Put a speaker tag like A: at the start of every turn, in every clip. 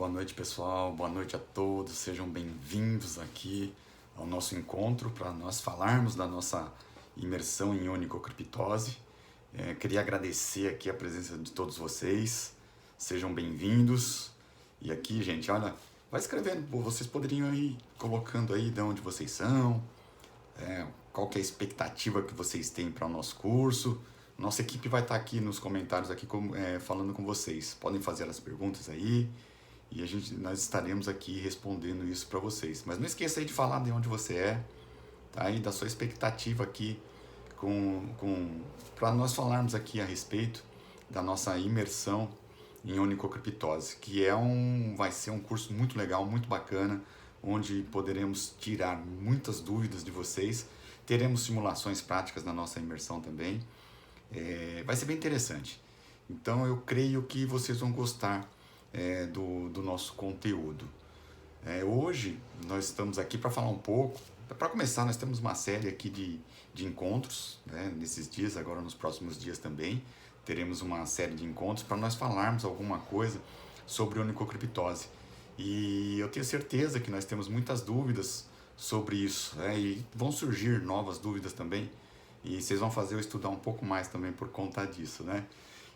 A: Boa noite, pessoal. Boa noite a todos. Sejam bem-vindos aqui ao nosso encontro para nós falarmos da nossa imersão em onicocriptose. Queria agradecer aqui a presença de todos vocês. Sejam bem-vindos. E aqui, gente, olha, vai escrevendo. Vocês poderiam ir colocando aí de onde vocês são, qual que é a expectativa que vocês têm para o nosso curso. Nossa equipe vai estar aqui nos comentários aqui falando com vocês. Podem fazer as perguntas aí e nós estaremos aqui respondendo isso para vocês. Mas não esqueça aí de falar de onde você é, tá? E da sua expectativa aqui para nós falarmos aqui a respeito da nossa imersão em onicocriptose, que vai ser um curso muito legal, muito bacana, onde poderemos tirar muitas dúvidas de vocês. Teremos simulações práticas na nossa imersão também. Vai ser bem interessante. Então eu creio que vocês vão gostar do nosso conteúdo. Hoje nós estamos aqui para falar um pouco. Para começar, nós temos uma série aqui de encontros, né? Nesses dias, agora nos próximos dias também, teremos uma série de encontros para nós falarmos alguma coisa sobre onicocriptose. E eu tenho certeza que nós temos muitas dúvidas sobre isso, né? E vão surgir novas dúvidas também. E vocês vão fazer eu estudar um pouco mais também por conta disso, né?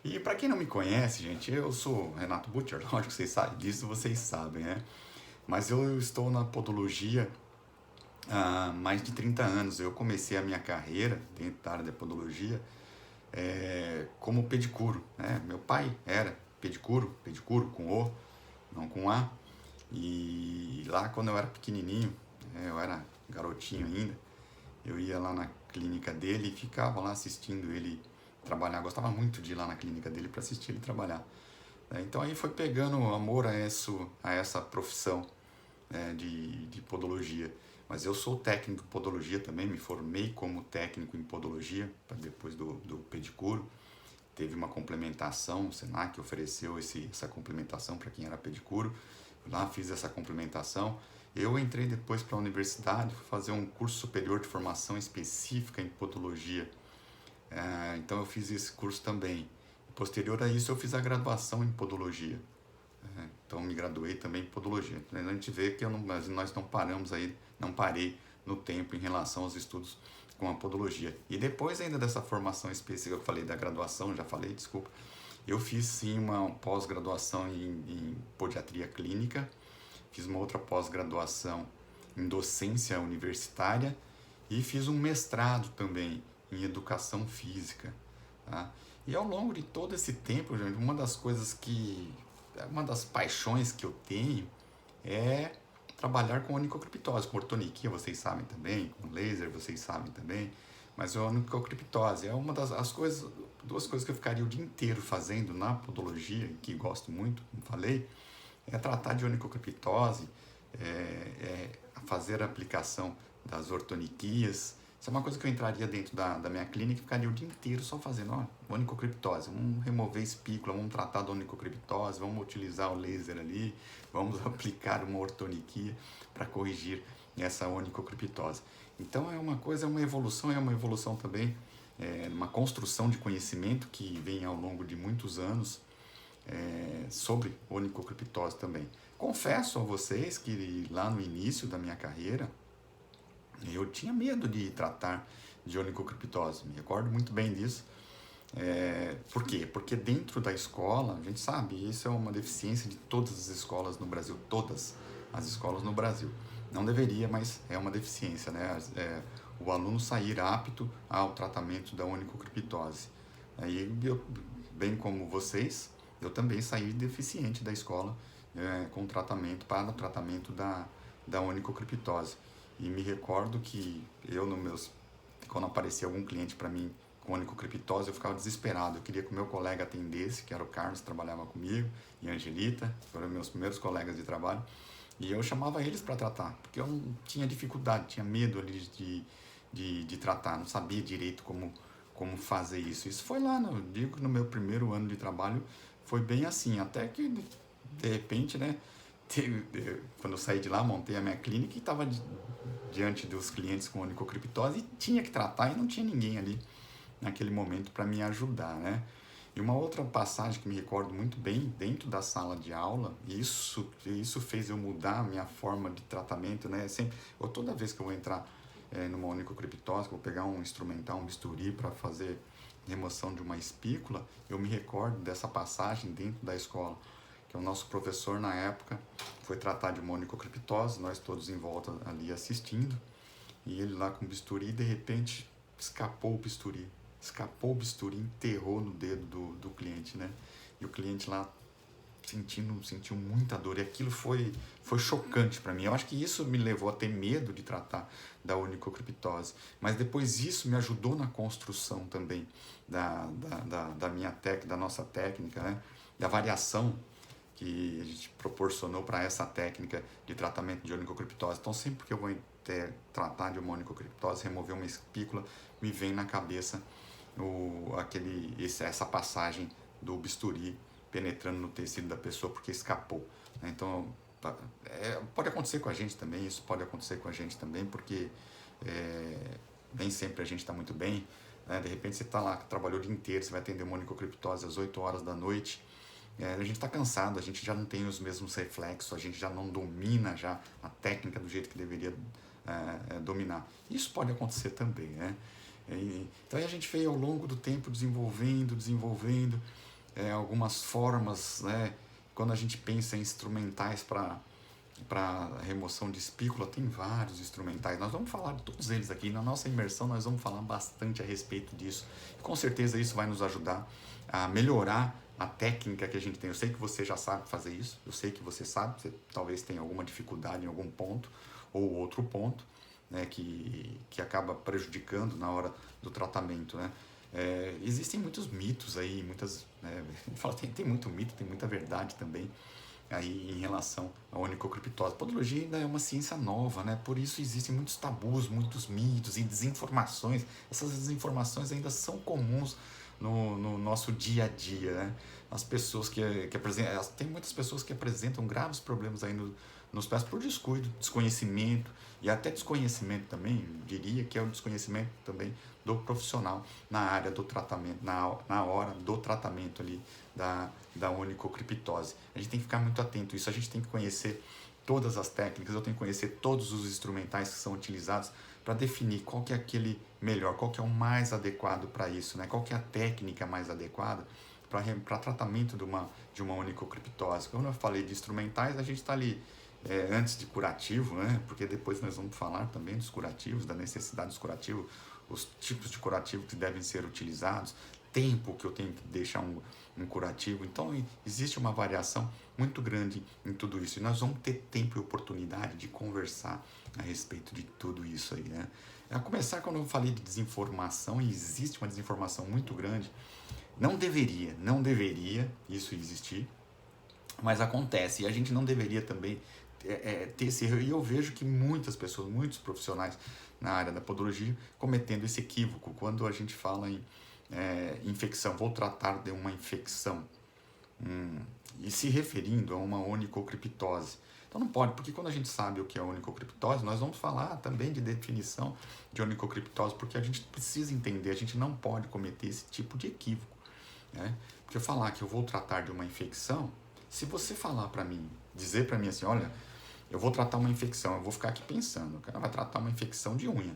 A: E para quem não me conhece, gente, eu sou Renato Butcher, lógico que vocês sabem disso, vocês sabem, né? Mas eu estou na podologia há mais de 30 anos. Eu comecei a minha carreira dentro da área da podologia como pedicuro, né? Meu pai era pedicuro com O, não com A. E lá quando eu era pequenininho, eu era garotinho ainda, eu ia lá na clínica dele e ficava lá assistindo ele trabalhar. Gostava muito de ir lá na clínica dele para assistir ele trabalhar. Então aí foi pegando amor a essa profissão de podologia. Mas eu sou técnico de podologia também, me formei como técnico em podologia, depois do pedicuro. Teve uma complementação, o Senac ofereceu essa complementação para quem era pedicuro. Lá fiz essa complementação. Eu entrei depois para a universidade, fui fazer um curso superior de formação específica em podologia. Então eu fiz esse curso também. Posterior a isso eu fiz a graduação em podologia. Então me graduei também em podologia. A gente vê que nós não paramos aí, não parei no tempo em relação aos estudos com a podologia. E depois ainda dessa formação específica, eu falei da graduação, já falei, desculpa. Eu fiz sim uma pós-graduação em podiatria clínica. Fiz uma outra pós-graduação em docência universitária e fiz um mestrado também em educação física, tá? E ao longo de todo esse tempo, gente, uma das paixões que eu tenho é trabalhar com onicocriptose, com ortoniquia, vocês sabem também, com laser, vocês sabem também, mas a onicocriptose é uma duas coisas que eu ficaria o dia inteiro fazendo na podologia, que gosto muito, como falei, tratar de onicocriptose, fazer a aplicação das ortoniquias. Isso é uma coisa que eu entraria dentro da minha clínica e ficaria o dia inteiro só fazendo, onicocriptose, vamos remover espícula, vamos tratar da onicocriptose, vamos utilizar o laser ali, vamos aplicar uma ortoniquia para corrigir essa onicocriptose. Então é uma evolução também, uma construção de conhecimento que vem ao longo de muitos anos, sobre onicocriptose também. Confesso a vocês que lá no início da minha carreira eu tinha medo de tratar de onicocriptose, me recordo muito bem disso. Por quê? Porque dentro da escola, a gente sabe, isso é uma deficiência de todas as escolas no Brasil, todas as escolas no Brasil. Não deveria, mas é uma deficiência, né? O aluno sair apto ao tratamento da onicocriptose. Aí eu, bem como vocês, eu também saí deficiente da escola com tratamento para o tratamento da onicocriptose. E me recordo que quando aparecia algum cliente para mim com onicocriptose, eu ficava desesperado. Eu queria que o meu colega atendesse, que era o Carlos, que trabalhava comigo, e a Angelita, foram meus primeiros colegas de trabalho. E eu chamava eles para tratar, porque eu não tinha dificuldade, tinha medo ali de tratar, não sabia direito como fazer isso. Isso foi lá, no meu primeiro ano de trabalho, foi bem assim, até que de repente, né, quando eu saí de lá, montei a minha clínica e estava diante dos clientes com onicocriptose e tinha que tratar e não tinha ninguém ali naquele momento para me ajudar, né? E uma outra passagem que me recordo muito bem, dentro da sala de aula, e isso fez eu mudar a minha forma de tratamento, né? Ou toda vez que eu vou entrar numa onicocriptose, vou pegar um instrumental, um bisturi para fazer remoção de uma espícula, eu me recordo dessa passagem dentro da escola, que o nosso professor na época foi tratar de uma onicocriptose, nós todos em volta ali assistindo, e ele lá com o bisturi, de repente escapou o bisturi, enterrou no dedo do cliente, né? E o cliente lá sentiu muita dor, e aquilo foi chocante para mim. Eu acho que isso me levou a ter medo de tratar da onicocriptose, mas depois isso me ajudou na construção também da minha técnica, da nossa técnica, né? Da variação que a gente proporcionou para essa técnica de tratamento de onicocriptose. Então, sempre que eu vou tratar de uma onicocriptose, remover uma espícula, me vem na cabeça essa passagem do bisturi penetrando no tecido da pessoa porque escapou. Então, pode acontecer com a gente também, isso pode acontecer com a gente também, porque nem sempre a gente está muito bem. Né? De repente você está lá, trabalhou o dia inteiro, você vai atender uma onicocriptose às 8 horas da noite, a gente está cansado, a gente já não tem os mesmos reflexos, a gente já não domina já a técnica do jeito que deveria dominar. Isso pode acontecer também, né? Então a gente veio ao longo do tempo desenvolvendo algumas formas, né? Quando a gente pensa em instrumentais para remoção de espícula, tem vários instrumentais. Nós vamos falar de todos eles aqui. Na nossa imersão nós vamos falar bastante a respeito disso. E com certeza isso vai nos ajudar a melhorar a técnica que a gente tem. Eu sei que você já sabe fazer isso, eu sei que você sabe, você talvez tenha alguma dificuldade em algum ponto ou outro ponto, né, que acaba prejudicando na hora do tratamento, né? Existem muitos mitos aí, tem muito mito, tem muita verdade também aí em relação à onicocriptose. A podologia ainda é uma ciência nova, né? Por isso existem muitos tabus, muitos mitos e desinformações. Essas desinformações ainda são comuns no nosso dia a dia, né? As pessoas que apresentam, tem muitas pessoas que apresentam graves problemas aí nos pés por descuido, desconhecimento e até desconhecimento também, diria que é o desconhecimento também do profissional na área do tratamento, na hora do tratamento ali da onicocriptose. A gente tem que ficar muito atento a isso, a gente tem que conhecer todas as técnicas, eu tenho que conhecer todos os instrumentais que são utilizados para definir qual que é aquele melhor, qual que é o mais adequado para isso, né? Qual que é a técnica mais adequada para tratamento de uma onicocriptose. Quando eu falei de instrumentais, a gente está ali antes de curativo, né? Porque depois nós vamos falar também dos curativos, da necessidade dos curativos, os tipos de curativo que devem ser utilizados, tempo que eu tenho que deixar um curativo. Então, existe uma variação muito grande em tudo isso. E nós vamos ter tempo e oportunidade de conversar a respeito de tudo isso aí, né? A começar, quando eu falei de desinformação, e existe uma desinformação muito grande, não deveria isso existir, mas acontece. E a gente não deveria também ter esse erro. E eu vejo que muitas pessoas, muitos profissionais na área da podologia, cometendo esse equívoco quando a gente fala em infecção, vou tratar de uma infecção, e se referindo a uma onicocriptose. Então não pode, porque quando a gente sabe o que é onicocriptose, nós vamos falar também de definição de onicocriptose, porque a gente precisa entender, a gente não pode cometer esse tipo de equívoco, né? Porque eu falar que eu vou tratar de uma infecção, se você falar para mim, dizer para mim assim, olha, eu vou tratar uma infecção, eu vou ficar aqui pensando, o cara vai tratar uma infecção de unha,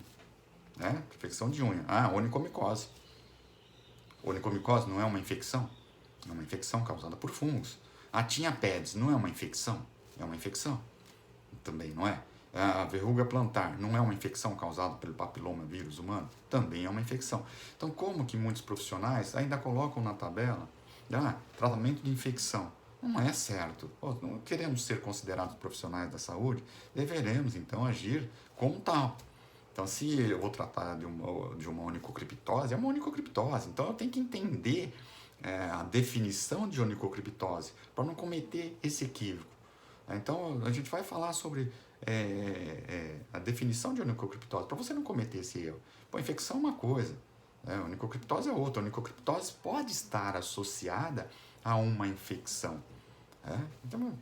A: né? Infecção de unha, onicomicose. Onicomicose não é uma infecção? É uma infecção causada por fungos. A tinea pedis não é uma infecção? É uma infecção. Também não é. A verruga plantar não é uma infecção causada pelo papiloma vírus humano? Também é uma infecção. Então, como que muitos profissionais ainda colocam na tabela tratamento de infecção? Não é certo. Não queremos ser considerados profissionais da saúde, deveremos então agir como tal. Então, se eu vou tratar de uma onicocriptose, é uma onicocriptose. Então, eu tenho que entender a definição de onicocriptose para não cometer esse equívoco. Então, a gente vai falar sobre a definição de onicocriptose para você não cometer esse erro. Infecção é uma coisa, onicocriptose é outra. Onicocriptose pode estar associada a uma infecção. Então,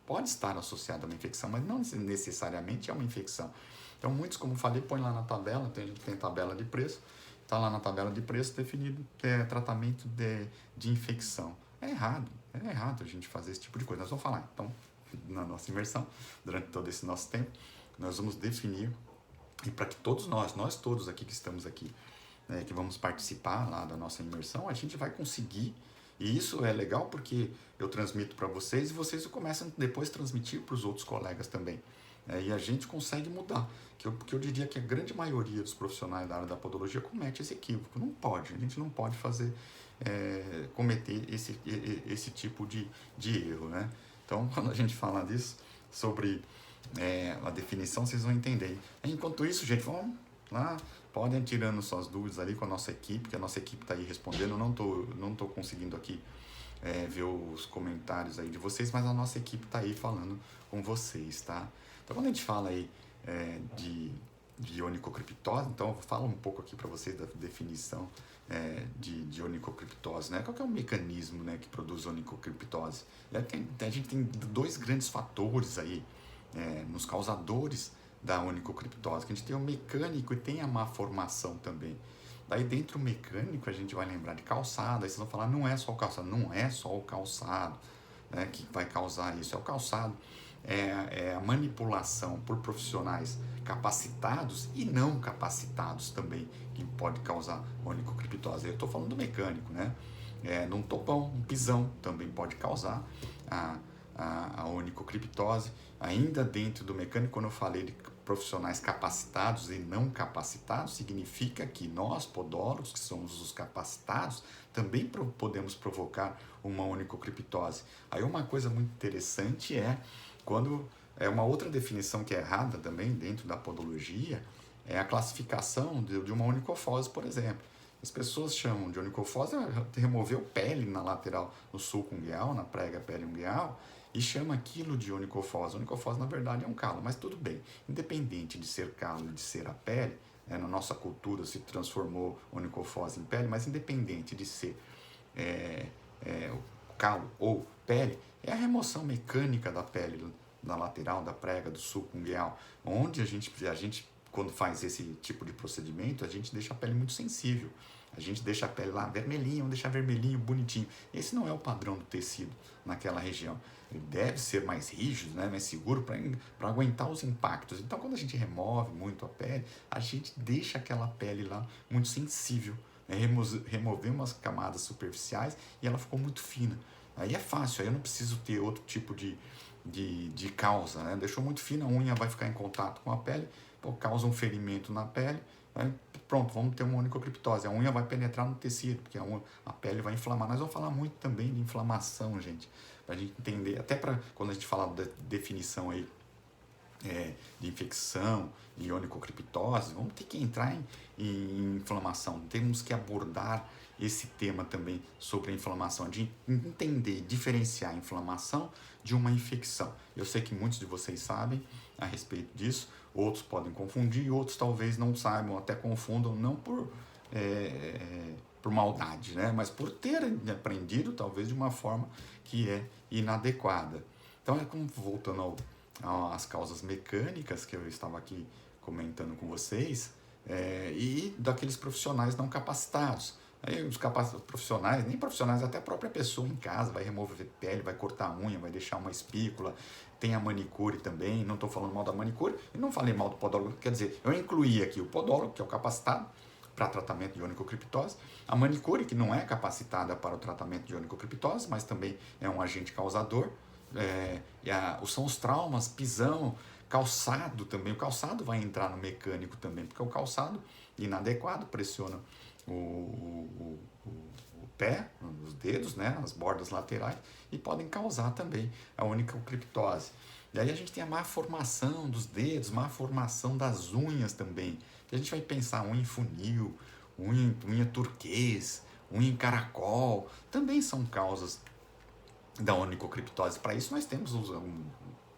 A: pode estar associada a uma infecção, mas não necessariamente é uma infecção. Então, muitos, como falei, põe lá na tabela, tem gente que tem tabela de preço, está lá na tabela de preço definido tratamento de infecção. É errado a gente fazer esse tipo de coisa. Nós vamos falar, então, na nossa imersão, durante todo esse nosso tempo, nós vamos definir, e para que todos nós todos aqui que estamos aqui, que vamos participar lá da nossa imersão, a gente vai conseguir, e isso é legal porque eu transmito para vocês e vocês começam depois a transmitir para os outros colegas também. E a gente consegue mudar, porque eu diria que a grande maioria dos profissionais da área da podologia comete esse equívoco. Não pode, a gente não pode cometer esse tipo de erro, né? Então, quando a gente fala disso, sobre a definição, vocês vão entender. Enquanto isso, gente, vamos lá, podem ir tirando suas dúvidas ali com a nossa equipe, que a nossa equipe está aí respondendo. Eu não tô conseguindo aqui ver os comentários aí de vocês, mas a nossa equipe está aí falando com vocês, tá? Então, quando a gente fala aí de onicocriptose, então eu falo um pouco aqui para vocês da definição de onicocriptose, né? Qual que é o mecanismo, né, que produz onicocriptose? A gente tem dois grandes fatores aí nos causadores da onicocriptose, que a gente tem o mecânico e tem a má formação também. Daí dentro do mecânico a gente vai lembrar de calçado, aí vocês vão falar, não é só o calçado, não é só o calçado, né, que vai causar isso, é o calçado, é a manipulação por profissionais capacitados e não capacitados também, que pode causar onicocriptose. Eu estou falando do mecânico, né? Num topão, um pisão também pode causar a onicocriptose. Ainda dentro do mecânico, quando eu falei de profissionais capacitados e não capacitados, significa que nós, podólogos, que somos os capacitados, também podemos provocar uma onicocriptose. Aí uma coisa muito interessante quando uma outra definição que é errada também dentro da podologia, é a classificação de uma onicofose, por exemplo. As pessoas chamam de onicofose, removeu pele na lateral, no sulco ungueal, na prega pele ungueal, e chama aquilo de onicofose. Onicofose, na verdade, é um calo, mas tudo bem. Independente de ser calo e de ser a pele, na nossa cultura se transformou onicofose em pele, mas independente de ser calo ou pele, é a remoção mecânica da pele, da lateral, da prega, do sulco ungueal, onde a gente, quando faz esse tipo de procedimento, a gente deixa a pele muito sensível. A gente deixa a pele lá vermelhinha, vamos deixar vermelhinho, bonitinho. Esse não é o padrão do tecido naquela região. Ele deve ser mais rígido, né, mais seguro para aguentar os impactos. Então, quando a gente remove muito a pele, a gente deixa aquela pele lá muito sensível. Removemos as camadas superficiais e ela ficou muito fina. Aí é fácil, aí eu não preciso ter outro tipo de causa, né? Deixou muito fina, a unha vai ficar em contato com a pele, causa um ferimento na pele, né? Pronto, vamos ter uma onicocriptose. A unha vai penetrar no tecido, porque a pele vai inflamar. Nós vamos falar muito também de inflamação, gente, para a gente entender, até para quando a gente falar da definição aí de infecção e onicocriptose, vamos ter que entrar em inflamação. Temos que abordar esse tema também sobre a inflamação, de entender, diferenciar a inflamação de uma infecção. Eu sei que muitos de vocês sabem a respeito disso, outros podem confundir, outros talvez não saibam, até confundam, não por maldade, né? Mas por terem aprendido talvez de uma forma que é inadequada. Então, voltando às causas mecânicas que eu estava aqui comentando com vocês, e daqueles profissionais não capacitados. Aí os profissionais, nem profissionais, até a própria pessoa em casa vai remover pele, vai cortar a unha, vai deixar uma espícula, tem a manicure também, não estou falando mal da manicure, e não falei mal do podólogo, quer dizer, eu incluí aqui o podólogo, que é o capacitado para tratamento de onicocriptose, a manicure, que não é capacitada para o tratamento de onicocriptose, mas também é um agente causador, são os traumas, pisão, calçado também, o calçado vai entrar no mecânico também, porque o calçado inadequado pressiona o pé, os dedos, né, as bordas laterais, e podem causar também a onicocriptose. E aí a gente tem a má formação dos dedos, má formação das unhas também. E a gente vai pensar unha em funil, unha turquês, unha em caracol, também são causas da onicocriptose. Para isso nós temos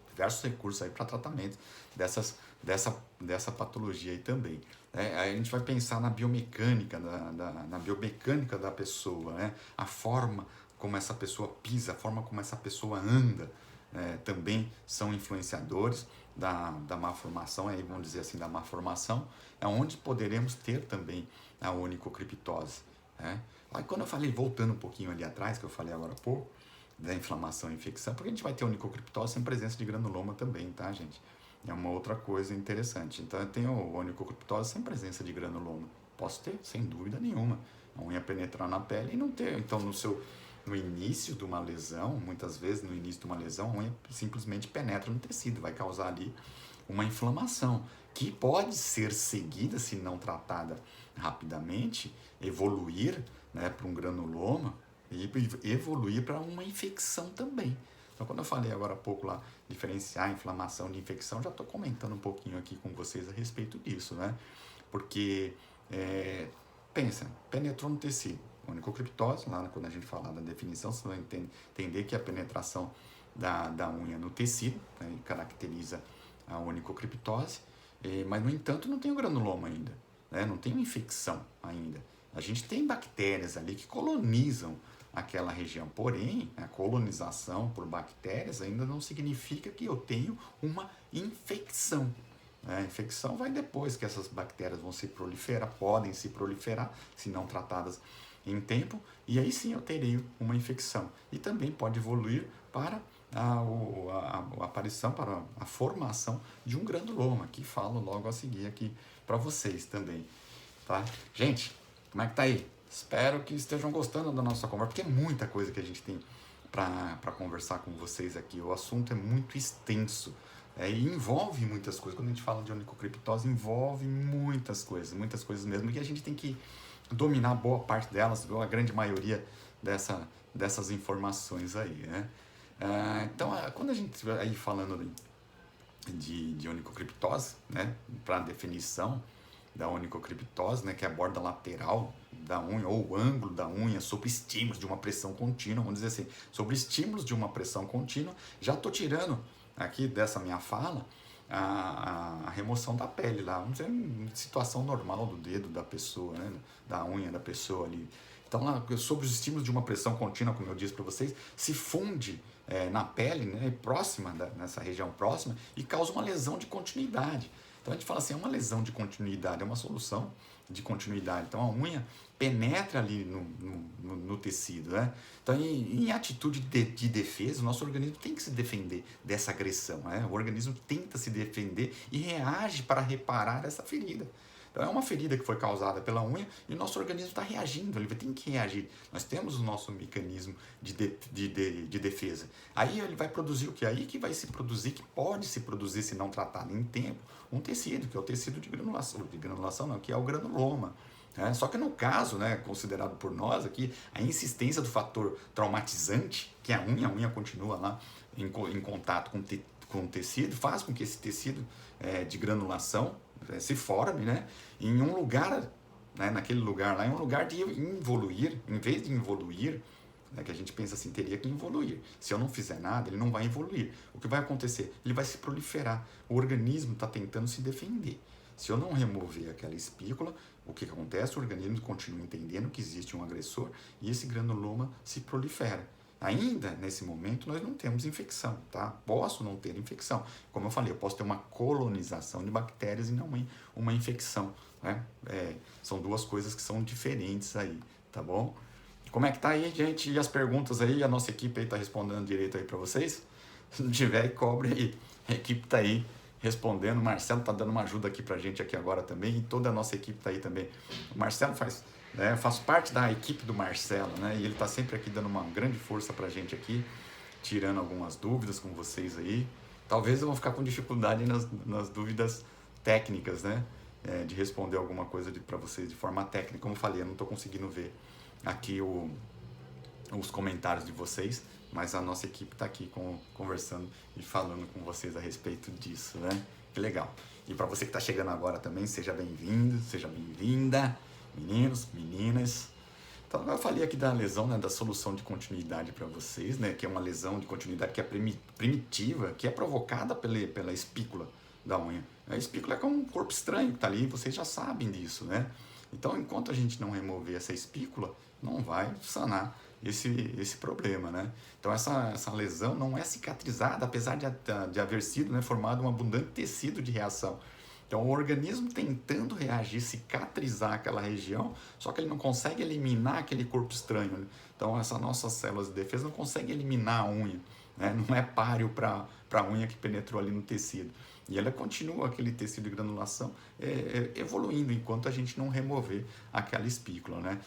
A: diversos recursos aí para tratamento dessa patologia aí também. Aí a gente vai pensar na biomecânica, na biomecânica da pessoa, né? A forma como essa pessoa pisa, a forma como essa pessoa anda, também são influenciadores da má formação, aí vamos dizer assim, da má formação, é onde poderemos ter também a onicocriptose. Né? Aí quando eu falei, voltando um pouquinho ali atrás, que eu falei agora há pouco, da inflamação e infecção, porque a gente vai ter onicocriptose sem presença de granuloma também, tá, gente? É uma outra coisa interessante. Então eu tenho onicocriptose sem presença de granuloma. Posso ter, sem dúvida nenhuma. A unha penetrar na pele e não ter. Então no início de uma lesão, muitas vezes no início de uma lesão, a unha simplesmente penetra no tecido, vai causar ali uma inflamação, que pode ser seguida, se não tratada rapidamente, evoluir, né, para um granuloma e evoluir para uma infecção também. Então, quando eu falei agora há pouco lá, diferenciar inflamação de infecção, já estou comentando um pouquinho aqui com vocês a respeito disso, né? Porque, pensa, penetrou no tecido. Onicocriptose, lá quando a gente falar da definição, você vai entender que a penetração da unha no tecido, né, caracteriza a onicocriptose, mas, no entanto, não tem o granuloma ainda, né? Não tem uma infecção ainda. A gente tem bactérias ali que colonizam aquela região, porém, a colonização por bactérias ainda não significa que eu tenho uma infecção. A infecção vai depois que essas bactérias vão se proliferar, podem se proliferar, se não tratadas em tempo, e aí sim eu terei uma infecção. E também pode evoluir para a aparição, para a formação de um granuloma, que falo logo a seguir aqui para vocês também. Tá? Gente, como é que tá aí? Espero que estejam gostando da nossa conversa, porque é muita coisa que a gente tem para conversar com vocês aqui. O assunto é muito extenso, e envolve muitas coisas. Quando a gente fala de onicocriptose, envolve muitas coisas mesmo, que a gente tem que dominar boa parte delas, ou a grande maioria dessas informações aí, né? Então, quando a gente aí falando de onicocriptose, né, para a definição da onicocriptose, né, que é a borda lateral da unha, ou o ângulo da unha, sobre estímulos de uma pressão contínua, vamos dizer assim, sobre estímulos de uma pressão contínua, já estou tirando aqui dessa minha fala a remoção da pele lá, vamos dizer, em situação normal do dedo da pessoa, né, da unha da pessoa ali. Então, lá, sobre os estímulos de uma pressão contínua, como eu disse para vocês, se funde na pele, né, próxima, nessa região próxima, e causa uma lesão de continuidade. Então a gente fala assim, é uma lesão de continuidade, é uma solução de continuidade. Então a unha penetra ali no tecido, né? Então em atitude de defesa, o nosso organismo tem que se defender dessa agressão, né? O organismo tenta se defender e reage para reparar essa ferida. Então é uma ferida que foi causada pela unha e o nosso organismo está reagindo, ele tem que reagir. Nós temos o nosso mecanismo de defesa. Aí ele vai produzir o que? Aí que vai se produzir, que pode se produzir, se não tratado em tempo, um tecido, que é o tecido de granulação não, que é o granuloma. Só que no caso, né, considerado por nós aqui, a insistência do fator traumatizante, que é a unha continua lá em contato com o tecido, faz com que esse tecido de granulação se forme, né, em um lugar, né, naquele lugar lá, em um lugar de involuir, em vez de involuir, né, que a gente pensa assim, teria que evoluir. Se eu não fizer nada, ele não vai evoluir. O que vai acontecer? Ele vai se proliferar. O organismo está tentando se defender. Se eu não remover aquela espícula, o que acontece? O organismo continua entendendo que existe um agressor e esse granuloma se prolifera. Ainda nesse momento nós não temos infecção, tá? Posso não ter infecção. Como eu falei, eu posso ter uma colonização de bactérias e não uma infecção, né? São duas coisas que são diferentes aí, tá bom? Como é que tá aí, gente? E as perguntas aí? A nossa equipe aí tá respondendo direito aí para vocês? Se não tiver, cobre aí. A equipe tá aí respondendo. O Marcelo tá dando uma ajuda aqui pra gente aqui agora também. E toda a nossa equipe tá aí também. O Marcelo faz parte da equipe do Marcelo, né? E ele tá sempre aqui dando uma grande força pra gente aqui, tirando algumas dúvidas com vocês aí. Talvez eu vou ficar com dificuldade nas dúvidas técnicas, né? De responder alguma coisa para vocês de forma técnica. Como eu falei, eu não tô conseguindo ver aqui os comentários de vocês, mas a nossa equipe está aqui conversando e falando com vocês a respeito disso, né? Que legal. E para você que está chegando agora também, seja bem-vindo, seja bem-vinda, meninos, meninas. Então, eu falei aqui da lesão, né, da solução de continuidade para vocês, né, que é uma lesão de continuidade que é primitiva, que é provocada pela espícula da unha. A espícula é como um corpo estranho que está ali, vocês já sabem disso, né? Então, enquanto a gente não remover essa espícula, não vai sanar esse problema, né? Então essa lesão não é cicatrizada, apesar de haver sido, né, formado um abundante tecido de reação. Então o organismo tentando reagir, cicatrizar aquela região, só que ele não consegue eliminar aquele corpo estranho, né? Então essas nossas células de defesa não conseguem eliminar a unha, né? Não é páreo para a unha que penetrou ali no tecido. E ela continua, aquele tecido de granulação, evoluindo enquanto a gente não remover aquela espícula, né?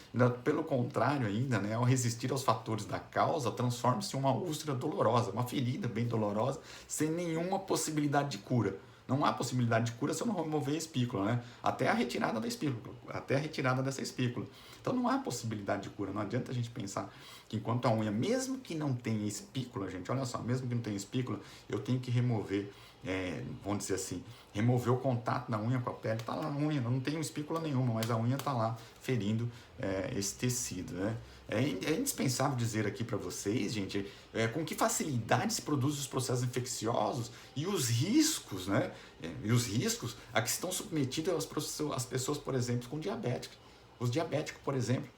A: Pelo contrário ainda, né, ao resistir aos fatores da causa, transforma-se em uma úlcera dolorosa, uma ferida bem dolorosa, sem nenhuma possibilidade de cura. Não há possibilidade de cura se eu não remover a espícula, né? Até a retirada da espícula, até a retirada dessa espícula. Então não há possibilidade de cura. Não adianta a gente pensar que enquanto a unha, mesmo que não tenha espícula, gente, olha só, mesmo que não tenha espícula, eu tenho que remover, vamos dizer assim, remover o contato da unha com a pele. Tá lá a unha, não tem espícula nenhuma, mas a unha tá lá ferindo esse tecido, né? É indispensável dizer aqui para vocês, gente, com que facilidade se produzem os processos infecciosos e os riscos, né? E os riscos a que estão submetidas as pessoas, por exemplo, com diabetes. Os diabéticos, por exemplo,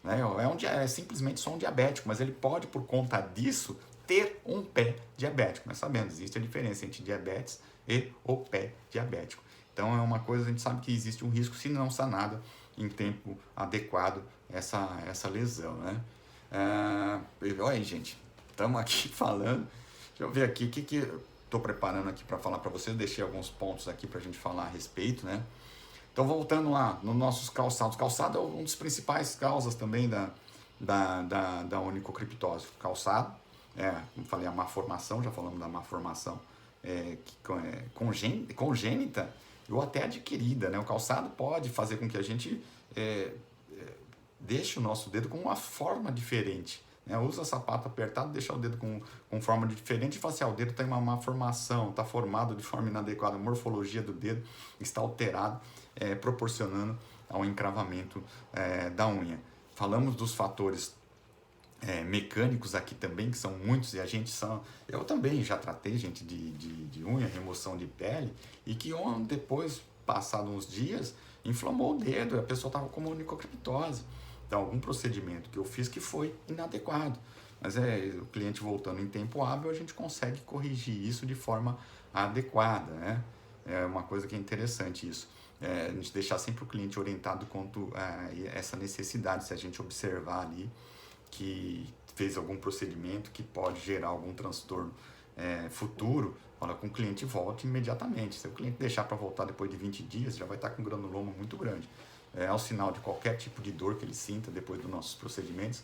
A: né? É simplesmente só um diabético, mas ele pode, por conta disso, ter um pé diabético. Nós sabemos, existe a diferença entre diabetes e o pé diabético. Então é uma coisa, a gente sabe que existe um risco, se não sanada em tempo adequado, essa lesão, né? Olha aí, gente, estamos aqui falando, deixa eu ver aqui o que estou preparando aqui para falar para vocês, eu deixei alguns pontos aqui para a gente falar a respeito, né? Então, voltando lá nos nossos calçados. Calçado é uma das principais causas também da onicocriptose. Calçado, como falei, a má formação, já falamos da má formação congênita ou até adquirida, né? O calçado pode fazer com que a gente deixe o nosso dedo com uma forma diferente, né? Usa sapato apertado, deixa o dedo com forma diferente e fala assim, o dedo tem uma má formação, está formado de forma inadequada, a morfologia do dedo está alterada, proporcionando ao encravamento da unha. Falamos dos fatores mecânicos aqui também, que são muitos, e eu também já tratei, gente, de unha, remoção de pele, e que depois, passados uns dias, inflamou o dedo, e a pessoa estava com uma onicocriptose. Então, algum procedimento que eu fiz que foi inadequado. Mas o cliente voltando em tempo hábil, a gente consegue corrigir isso de forma adequada, né? É uma coisa que é interessante isso. A gente deixar sempre o cliente orientado quanto a essa necessidade, se a gente observar ali que fez algum procedimento que pode gerar algum transtorno futuro, fala com o cliente volte imediatamente. Se o cliente deixar para voltar depois de 20 dias, já vai estar com um granuloma muito grande. É o sinal de qualquer tipo de dor que ele sinta depois dos nossos procedimentos.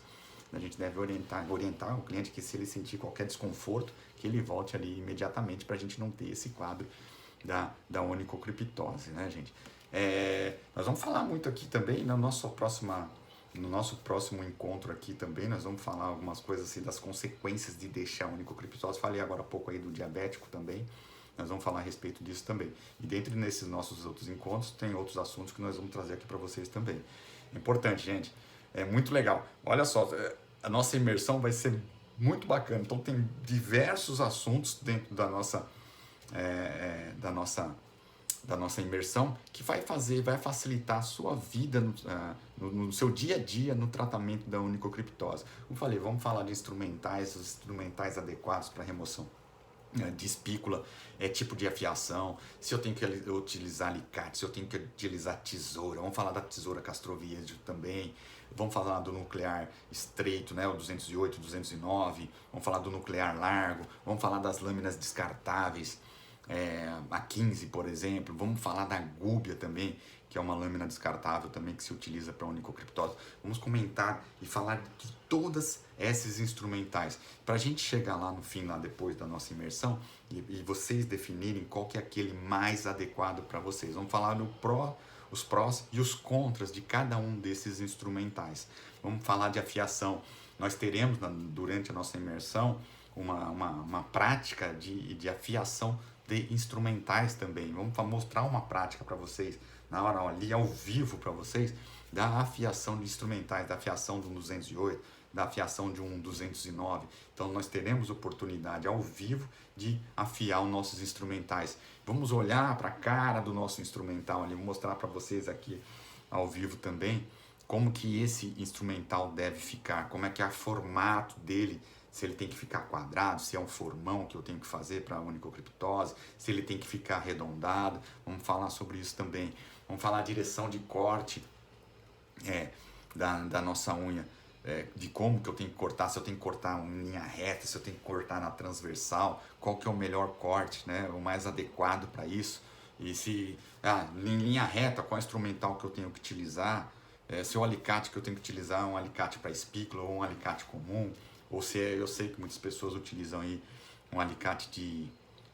A: A gente deve orientar o cliente que, se ele sentir qualquer desconforto, que ele volte ali imediatamente, para a gente não ter esse quadro da onicocriptose, né, gente? Nós vamos falar muito aqui também no nosso próximo encontro aqui também, nós vamos falar algumas coisas assim das consequências de deixar a onicocriptose. Falei agora há pouco aí do diabético também, nós vamos falar a respeito disso também. E dentro desses nossos outros encontros, tem outros assuntos que nós vamos trazer aqui para vocês também. É importante, gente, é muito legal. Olha só, a nossa imersão vai ser muito bacana, então tem diversos assuntos dentro da nossa imersão, que vai facilitar a sua vida no seu dia a dia no tratamento da onicocriptose. Como falei, vamos falar de os instrumentais adequados para remoção de espícula, tipo de afiação, se eu tenho que utilizar alicate, se eu tenho que utilizar tesoura. Vamos falar da tesoura Castrovilhas também. Vamos falar do nuclear estreito, né, o 208, 209. Vamos falar do nuclear largo. Vamos falar das lâminas descartáveis, a 15, por exemplo. Vamos falar da gúbia também, que é uma lâmina descartável também que se utiliza para onicocriptose. Vamos comentar e falar de todos esses instrumentais, para a gente chegar lá no fim, lá depois da nossa imersão, e vocês definirem qual que é aquele mais adequado para vocês. Vamos falar os prós e os contras de cada um desses instrumentais. Vamos falar de afiação. Nós teremos durante a nossa imersão uma prática de afiação de instrumentais também. Vamos mostrar uma prática para vocês, na hora ali ao vivo para vocês, da afiação de instrumentais, da afiação de um 208, da afiação de um 209. Então nós teremos oportunidade ao vivo de afiar os nossos instrumentais. Vamos olhar para a cara do nosso instrumental ali, vou mostrar para vocês aqui ao vivo também como que esse instrumental deve ficar, como é que é o formato dele, se ele tem que ficar quadrado, se é um formão que eu tenho que fazer para a onicocriptose, se ele tem que ficar arredondado, vamos falar sobre isso também. Vamos falar a direção de corte da nossa unha, de como que eu tenho que cortar, se eu tenho que cortar em linha reta, se eu tenho que cortar na transversal, qual que é o melhor corte, né, o mais adequado para isso, e se em linha reta, qual instrumental que eu tenho que utilizar, se o alicate que eu tenho que utilizar é um alicate para espícula ou um alicate comum, ou se eu sei que muitas pessoas utilizam aí um alicate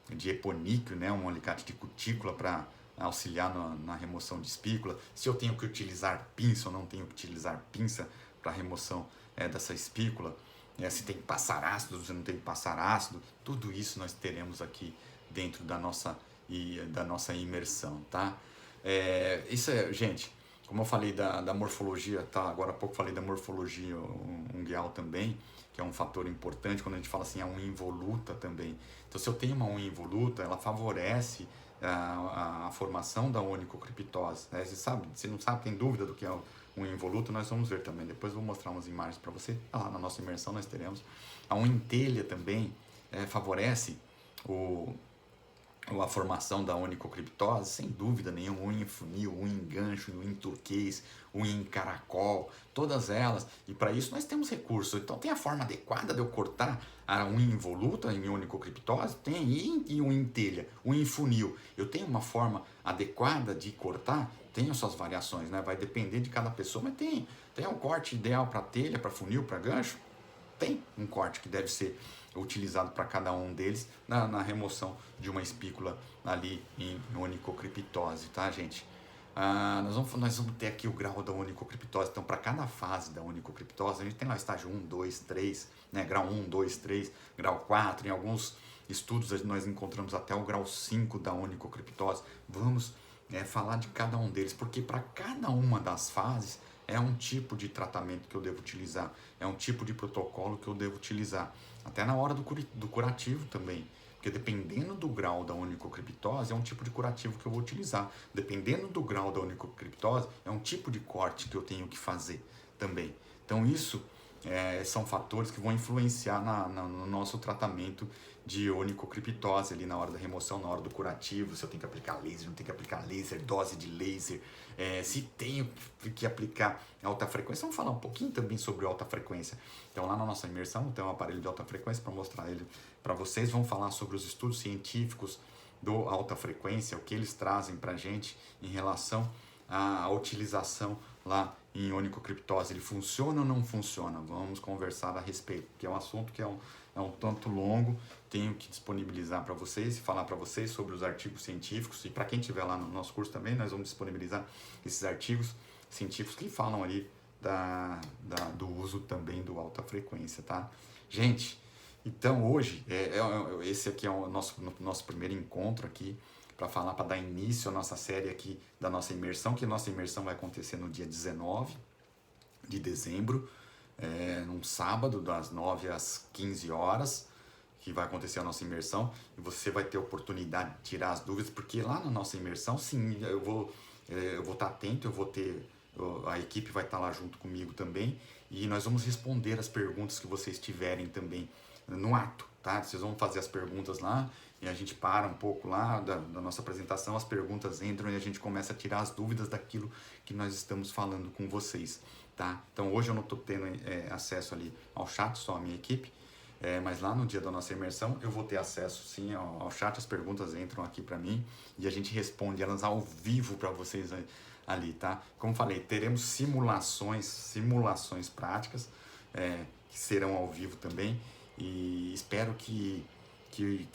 A: de eponíquio, né, um alicate de cutícula para auxiliar na remoção de espícula, se eu tenho que utilizar pinça ou não tenho que utilizar pinça para remoção dessa espícula, se tem que passar ácido, se não tem que passar ácido, tudo isso nós teremos aqui dentro da nossa imersão, tá? Isso gente, como eu falei da morfologia, tá? Agora há pouco falei da morfologia ungueal também, que é um fator importante quando a gente fala assim, a unha involuta também. Então, se eu tenho uma unha involuta, ela favorece a formação da onicocriptose. Né? Você não sabe, tem dúvida do que é unha involuta, nós vamos ver também. Depois eu vou mostrar umas imagens para você. Lá na nossa imersão nós teremos. A unha telha também favorece a formação da onicocriptose, sem dúvida nenhuma, unha em funil, unha em gancho, unha em turquês, unha em caracol, todas elas. E para isso nós temos recursos. Então tem a forma adequada de eu cortar a unha involuta em onicocriptose, tem, e unha em telha, unha em funil. Eu tenho uma forma adequada de cortar, tem as suas variações, né? Vai depender de cada pessoa, mas tem um corte ideal para telha, para funil, para gancho. Tem um corte que deve ser utilizado para cada um deles na remoção de uma espícula ali em onicocriptose, tá, gente? Nós vamos ter aqui o grau da onicocriptose. Então, para cada fase da onicocriptose, a gente tem lá estágio 1, 2, 3, né? Grau 1, 2, 3, grau 4. Em alguns estudos nós encontramos até o grau 5 da onicocriptose. Vamos falar de cada um deles, porque para cada uma das fases é um tipo de tratamento que eu devo utilizar, é um tipo de protocolo que eu devo utilizar. Até na hora do curativo também, porque dependendo do grau da onicocriptose, é um tipo de curativo que eu vou utilizar. Dependendo do grau da onicocriptose, é um tipo de corte que eu tenho que fazer também. Então isso são fatores que vão influenciar no nosso tratamento de onicocriptose ali na hora da remoção, na hora do curativo, se eu tenho que aplicar laser, não tenho que aplicar laser, dose de laser, se tenho que aplicar alta frequência. Vamos falar um pouquinho também sobre alta frequência. Então lá na nossa imersão tem um aparelho de alta frequência para mostrar ele para vocês. Vamos falar sobre os estudos científicos do alta frequência, o que eles trazem para a gente em relação à utilização lá em onicocriptose. Ele funciona ou não funciona? Vamos conversar a respeito, que é um assunto que é um tanto longo. Tenho que disponibilizar para vocês e falar para vocês sobre os artigos científicos. E para quem estiver lá no nosso curso também, nós vamos disponibilizar esses artigos científicos que falam ali do uso também do alta frequência, tá? Gente, então hoje, esse aqui é o nosso primeiro encontro aqui para falar, para dar início à nossa série aqui da nossa imersão, que a nossa imersão vai acontecer no dia 19 de dezembro, num sábado, das 9 às 15 horas, que vai acontecer a nossa imersão, e você vai ter a oportunidade de tirar as dúvidas, porque lá na nossa imersão, sim, eu vou estar atento, a equipe vai estar lá junto comigo também, e nós vamos responder as perguntas que vocês tiverem também no ato, tá? Vocês vão fazer as perguntas lá, e a gente para um pouco lá da nossa apresentação, as perguntas entram e a gente começa a tirar as dúvidas daquilo que nós estamos falando com vocês, tá? Então hoje eu não estou tendo acesso ali ao chat, só a minha equipe, mas lá no dia da nossa imersão eu vou ter acesso sim ao chat, as perguntas entram aqui para mim e a gente responde elas ao vivo para vocês ali, tá? Como falei, teremos simulações práticas que serão ao vivo também, e espero que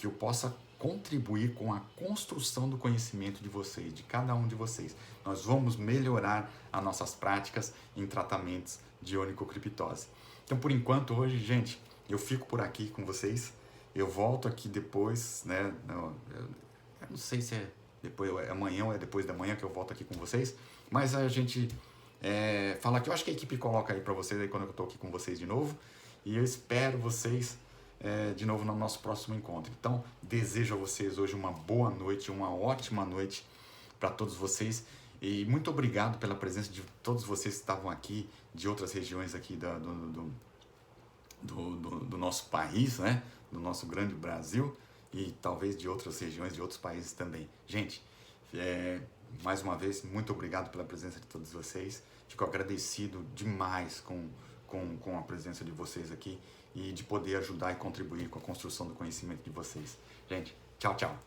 A: eu possa contribuir com a construção do conhecimento de vocês, de cada um de vocês. Nós vamos melhorar as nossas práticas em tratamentos de onicocriptose. Então, por enquanto, hoje, gente, eu fico por aqui com vocês. Eu volto aqui depois, né? Eu não sei se é depois, amanhã ou é depois da manhã que eu volto aqui com vocês, mas a gente fala que eu acho que a equipe coloca aí para vocês aí quando eu estou aqui com vocês de novo, e eu espero vocês de novo no nosso próximo encontro. Então, desejo a vocês hoje uma boa noite, uma ótima noite para todos vocês. E muito obrigado pela presença de todos vocês que estavam aqui, de outras regiões aqui do nosso país, né? Do nosso grande Brasil, e talvez de outras regiões, de outros países também. Gente, mais uma vez, muito obrigado pela presença de todos vocês. Fico agradecido demais com a presença de vocês aqui e de poder ajudar e contribuir com a construção do conhecimento de vocês. Gente, tchau, tchau.